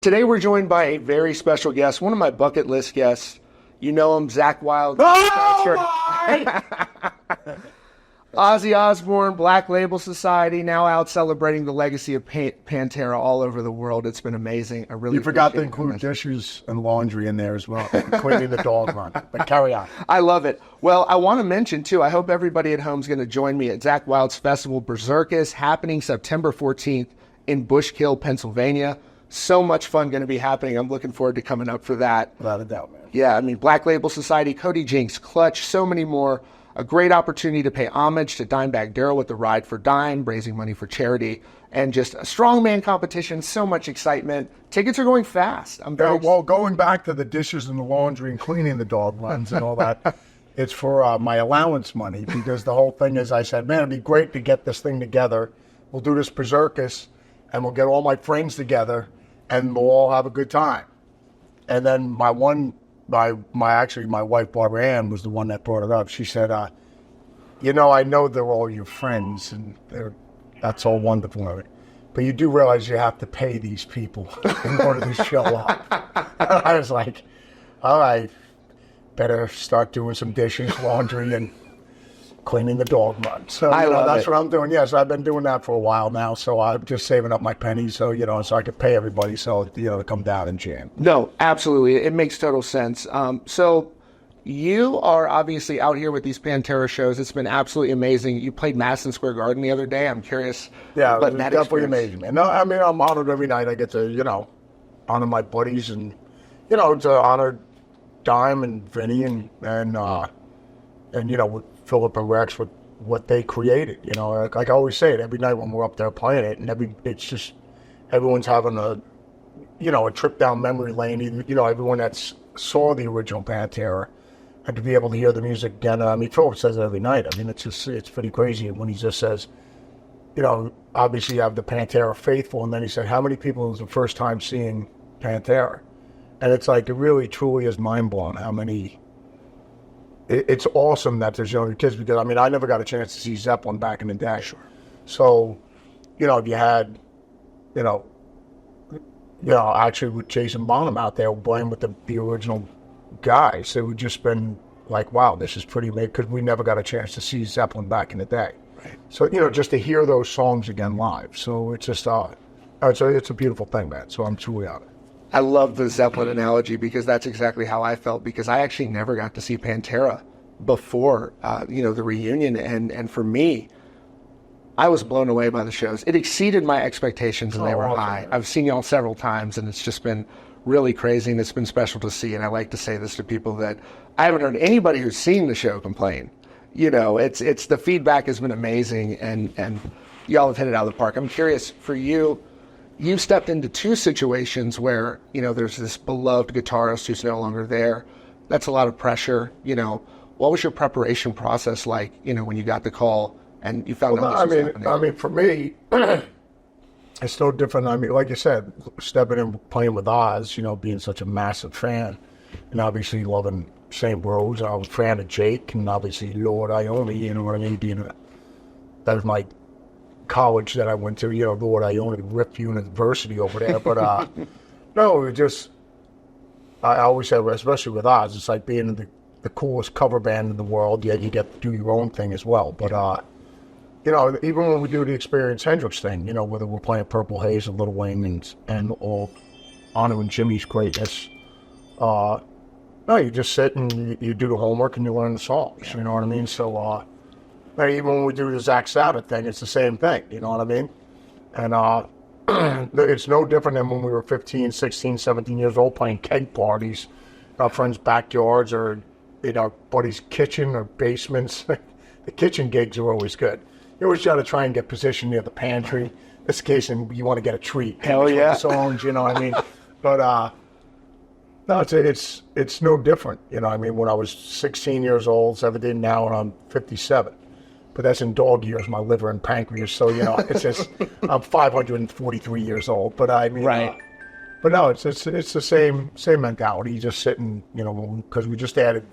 Today we're joined by a very special guest, one of my bucket list guests. You know him, Zakk Wylde. Ozzy Osbourne, Black Label Society, now out celebrating the legacy of Pantera all over the world. It's been amazing. I really You forgot to include dishes and laundry in there as well, including the dog run. But carry on. I love it. Well, I want to mention, too, I hope everybody at home is going to join me at Zakk Wylde's festival, Berzerkus, happening September 14th in Bushkill, Pennsylvania. So much fun going to be happening. I'm looking forward to coming up for that. Without a doubt, man. Yeah, I mean, Black Label Society, Cody Jinks, Clutch, so many more. A great opportunity to pay homage to Dimebag Darrell with the Ride for Dime, raising money for charity, and just a strongman competition, so much excitement. Tickets are going fast. I'm very well, going back to the dishes and the laundry and cleaning the dog runs and all that, it's for my allowance money, because the whole thing is, I said, man, it'd be great to get this thing together. We'll do this Berzerkus, and we'll get all my friends together, and we'll all have a good time. And then my wife, Barbara Ann, was the one that brought it up. She said, I know they're all your friends, and that's all wonderful. But you do realize you have to pay these people in order to show up. I was like, all right, better start doing some dishes, laundry, and cleaning the dog run. So that's what I'm doing. Yes, I've been doing that for a while now. So I'm just saving up my pennies, so I could pay everybody, to come down and jam. No, absolutely, it makes total sense. So you are obviously out here with these Pantera shows. It's been absolutely amazing. You played Madison Square Garden the other day. I'm curious. Yeah, it was definitely amazing, man. No, I mean, I'm honored every night. I get to honor my buddies and to honor Dime and Vinny and with Philip and Rex with what they created. Like I always say it every night when we're up there playing it, and it's just everyone's having a trip down memory lane. Everyone that saw the original Pantera, and to be able to hear the music again. I mean, Philip says it every night. I mean, it's pretty crazy when he just says, obviously you have the Pantera faithful, and then he said, how many people was the first time seeing Pantera? And it's like, it really truly is mind blowing how many. It's awesome that there's younger kids, because I mean, I never got a chance to see Zeppelin back in the day. Sure. So, if you had, actually with Jason Bonham out there playing with the original guys, it would just been like, wow, this is pretty amazing, because we never got a chance to see Zeppelin back in the day. Right. So, just to hear those songs again live. So it's just, it's a beautiful thing, man. So I'm truly honored. I love the Zeppelin analogy, because that's exactly how I felt, because I actually never got to see Pantera before, the reunion. And for me, I was blown away by the shows. It exceeded my expectations, and they were high. I've seen y'all several times, and it's just been really crazy, and it's been special to see. And I like to say this to people that I haven't heard anybody who's seen the show complain. It's the feedback has been amazing, and y'all have hit it out of the park. I'm curious, for you, you've stepped into two situations where, there's this beloved guitarist who's no longer there. That's a lot of pressure. What was your preparation process like, when you got the call and you found out this was happening? I mean, for me, it's so different. I mean, like you said, stepping in, playing with Oz, being such a massive fan, and obviously loving St. Rose. I was a fan of Jake, and obviously Lord Ione, you know what I mean? That was my college that I went to, Lord Ione, Rift University over there. But no, it just, I always said, especially with Oz, it's like being in the coolest cover band in the world, yet you get to do your own thing as well. But even when we do the Experience Hendrix thing, whether we're playing Purple Haze and Little Wing and all honoring Jimmy's greatness, no, you just sit and you do the homework and you learn the songs. You know what I mean? So even when we do the Zakk Wylde thing, it's the same thing. You know what I mean? And it's no different than when we were 15, 16, 17 years old playing keg parties in our friends' backyards or in our buddies' kitchen or basements. The kitchen gigs are always good. You always got to try and get positioned near the pantry. In this case, and you want to get a treat. Hell yeah. Songs, you know what I mean? But no, it's no different. When I was 16 years old, 17 now, and I'm 57. But that's in dog years, my liver and pancreas. So, it's just, I'm 543 years old. But I mean, right. But no, it's the same mentality. You just sitting, because we just added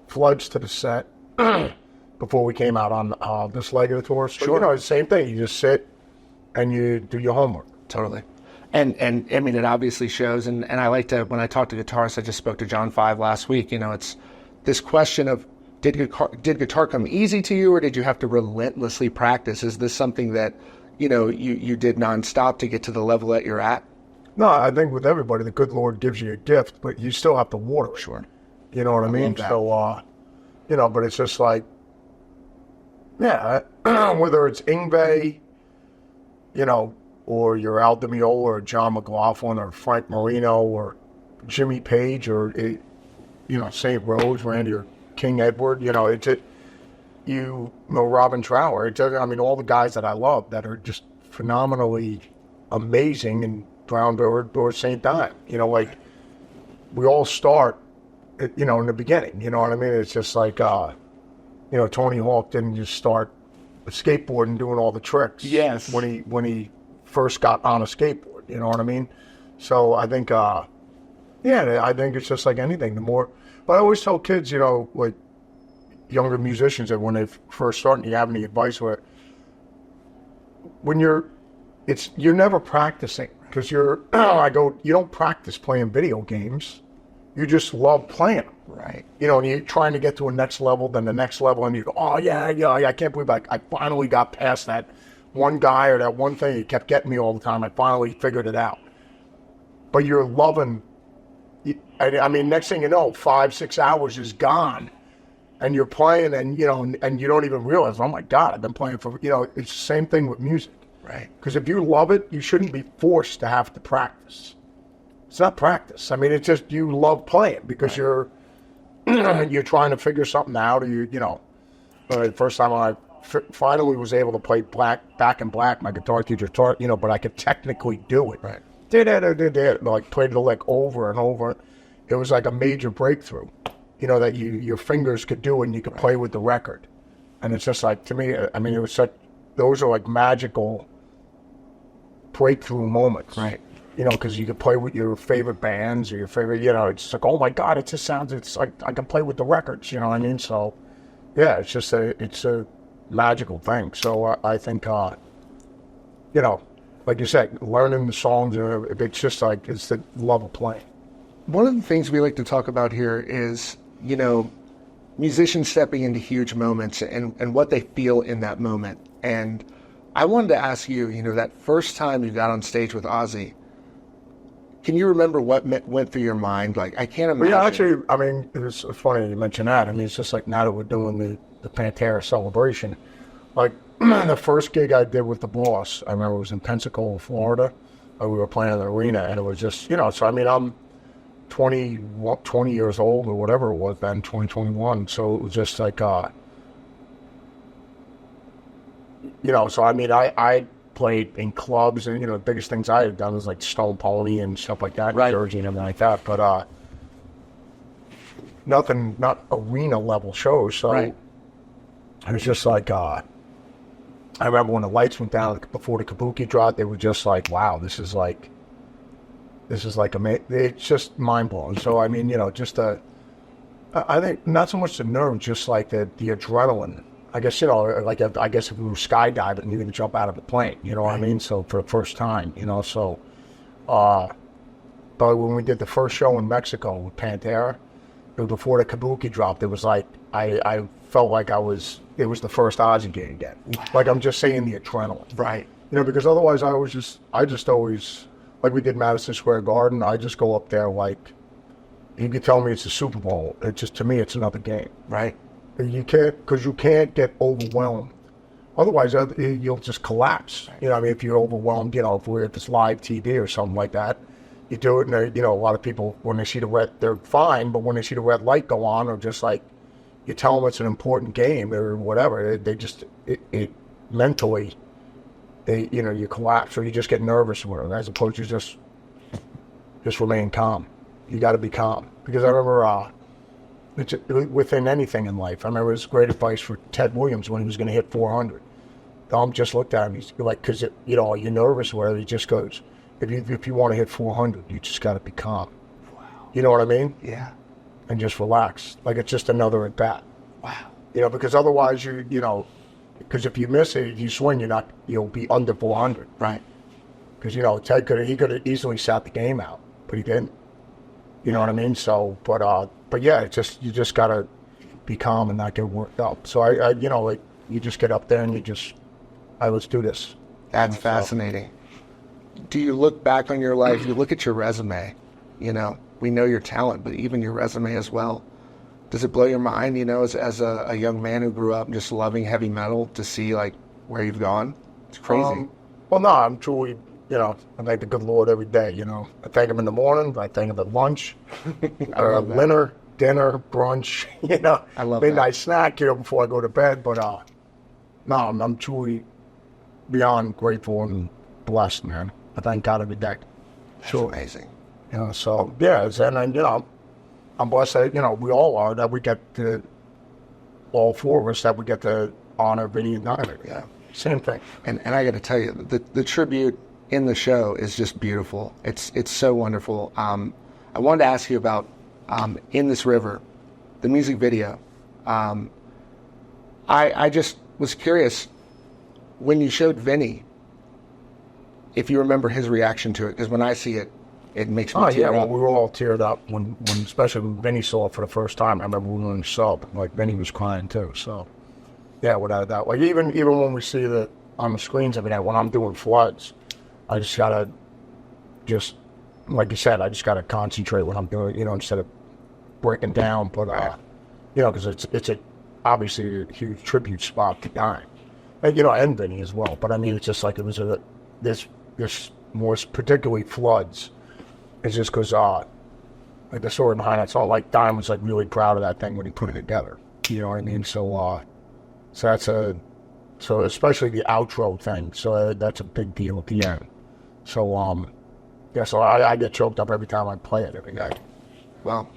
Floods to the set before we came out on this leg of the tour. So, sure. Same thing. You just sit and you do your homework. Totally. And I mean, it obviously shows. And I like to, when I talk to guitarists, I just spoke to John 5 last week, you know, it's this question of, did guitar come easy to you, or did you have to relentlessly practice? Is this something that, you know, you did nonstop to get to the level that you're at? No, I think with everybody, the good Lord gives you a gift, but you still have to water it. Sure. You know what I mean? So, you know, but it's just like, yeah, whether it's Yngwie, you know, or your Al Di Meola or John McLaughlin or Frank Marino or Jimmy Page or, you know, St. Rose, Randy or King Edward, you know, you know, Robin Trower. I mean, all the guys that I love that are just phenomenally amazing and Brown or St. Don. You know, like, we all start, you know, in the beginning. You know what I mean? It's just like, you know, Tony Hawk didn't just start skateboarding doing all the tricks. Yes. When he first got on a skateboard. You know what I mean? So I think, yeah, I think it's just like anything. But I always tell kids, you know, like younger musicians, that when they first start, and you have any advice where, when you're never practicing, because you don't practice playing video games. You just love playing them. Right. You know, and you're trying to get to a next level, then the next level, and you go, oh, yeah, I can't believe I finally got past that one guy or that one thing. It kept getting me all the time. I finally figured it out. But you're loving, I mean, next thing you know, 5-6 hours is gone, and you're playing, and, you know, and you don't even realize, oh, my God, I've been playing for, you know, it's the same thing with music. Right. Because if you love it, you shouldn't be forced to have to practice. It's not practice. I mean, it's just you love playing because you're trying to figure something out. Or you know, the first time I finally was able to play Back in Black, my guitar teacher taught, you know, but I could technically do it. Right. Like played the lick over and over. It was like a major breakthrough, you know, that your fingers could do and you could play with the record. And it's just like, to me, I mean, it was such, those are like magical breakthrough moments. Right. You know, because you can play with your favorite bands or your favorite, you know, it's like, oh my God, it just sounds, it's like I can play with the records, you know what I mean? So, yeah, it's just it's a magical thing. So I think, you know, like you said, learning the songs, it's just like, it's the love of playing. One of the things we like to talk about here is, you know, musicians stepping into huge moments and what they feel in that moment. And I wanted to ask you, you know, that first time you got on stage with Ozzy, can you remember what went through your mind? Like, I can't imagine. Well, yeah, actually, I mean, it's funny you mention that. I mean, it's just like now that we're doing the Pantera celebration. Like, the first gig I did with the Boss, I remember it was in Pensacola, Florida. We were playing in the arena, and it was just, you know, so I mean, I'm 20 years old or whatever it was then, 2021. So it was just like, you know, so I mean, I played in clubs, and, you know, the biggest things I had done was like Stone Pony and stuff like that, right. Jersey and everything like that. But nothing, not arena level shows. So right. it was just like, I remember when the lights went down before the Kabuki dropped, they were just like, wow, this is like amazing. It's just mind blowing. So I mean, you know, just I think not so much the nerve, just like the adrenaline. I guess, you know, like, I guess if we were skydiving, you're going to jump out of the plane, you know what I mean? So for the first time, you know, so, but when we did the first show in Mexico with Pantera, it was before the Kabuki dropped, it was like, I felt like it was the first Ozzy gig again. Wow. Like, I'm just saying the adrenaline. Right. You know, because otherwise I just always, like we did Madison Square Garden, I just go up there like, you could tell me it's a Super Bowl. It just, to me, it's another game. Right. You can't get overwhelmed. Otherwise, you'll just collapse. You know, I mean, if you're overwhelmed, you know, if we're at this live TV or something like that, you do it, and you know, a lot of people, when they see the red, they're fine, but when they see the red light go on, or just like, you tell them it's an important game or whatever, they just, it mentally, you know, you collapse, or you just get nervous or whatever, as opposed to just remain calm. You got to be calm. Because I remember, within anything in life. I remember his great advice for Ted Williams when he was going to hit 400. Tom just looked at him. He's like, because, you know, you're nervous or whatever. He just goes, if you want to hit 400, you just got to be calm. Wow. You know what I mean? Yeah. And just relax. Like it's just another at bat. Wow. You know, because otherwise you know, because if you miss it, if you swing, you'll be under 400. Right. Because, you know, Ted he could have easily sat the game out, but he didn't. You know what I mean? So, but yeah, it's just, you just got to be calm and not get worked up. So I you know, like, you just get up there and you just, let's do this. That's fascinating. Do you look back on your life, you look at your resume, you know, we know your talent, but even your resume as well. Does it blow your mind, you know, as a young man who grew up just loving heavy metal, to see, like, where you've gone? It's crazy. Well, no, I'm truly, you know, I thank the good Lord every day, you know. I thank him in the morning, I thank him at lunch, dinner, brunch, you know. I love midnight snack, you know, before I go to bed. But, no, I'm truly beyond grateful and blessed, man. I thank God every day. That's amazing. You know, so, yeah, and you know, I'm blessed that, you know, we all are, that we get to, all four of us, that we get to honor Vinny and Diamond. Yeah. Same thing. And I got to tell you, the tribute in the show is just beautiful. It's so wonderful. I wanted to ask you about In This River, the music video. I just was curious, when you showed Vinny, if you remember his reaction to it, because when I see it, it makes me tear up. Well, we were all teared up when especially when Vinny saw it for the first time. I remember we were in the sub, like Vinny was crying too. So, yeah, without a doubt. Like even when we see that on the screens every night, when I'm doing floods, I just gotta like you said, I just gotta concentrate when I'm doing, you know, instead of breaking down. But you know, because it's obviously a huge tribute spot to Dime, and you know, and Vinny as well. But I mean, it's just like it was this more particularly floods. It's just because, like the story behind it, it's all like Dime was like really proud of that thing when he put it together. You know what I mean? So that's so especially the outro thing. So that's a big deal at the end. So yeah, so I get choked up every time I play it every night. Well,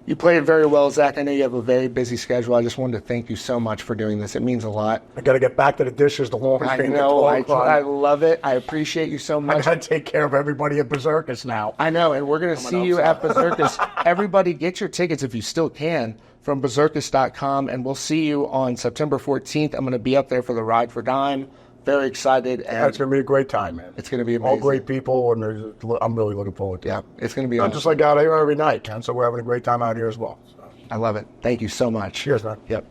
you played it very well, Zakk. I know you have a very busy schedule. I just wanted to thank you so much for doing this. It means a lot. I got to get back to the dishes, the laundry. I know. I love it. I appreciate you so much. I got to take care of everybody at Berzerkus now. I know, and we're going to see you at Berzerkus. Everybody get your tickets if you still can from Berzerkus.com, and we'll see you on September 14th. I'm going to be up there for the Ride for Dime. Very excited. And it's going to be a great time, man. It's going to be amazing. All great people, and I'm really looking forward to it. Yeah, it's going to be awesome. Just like out here every night, Ken, so we're having a great time out here as well. So. I love it. Thank you so much. Cheers, man. Yep.